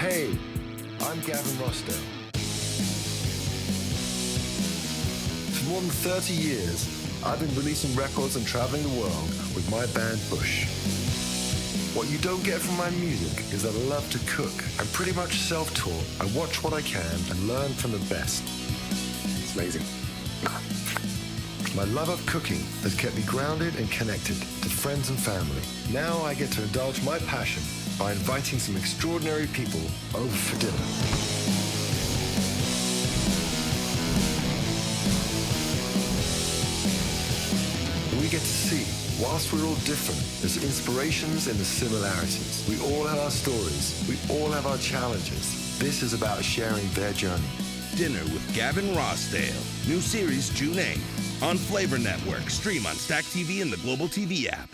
Hey, I'm Gavin Rossdale. For more than 30 years, I've been releasing records and traveling the world with my band Bush. What you don't get from my music is that I love to cook. I'm pretty much self-taught. I watch what I can and learn from the best. It's amazing. My love of cooking has kept me grounded and connected to friends and family. Now I get to indulge my passion by inviting some extraordinary people over for dinner. We get to see, whilst we're all different, there's inspirations in the similarities. We all have our stories. We all have our challenges. This is about sharing their journey. Dinner with Gavin Rossdale. New series June 8th on Flavour Network. Stream on Stack TV and the Global TV app.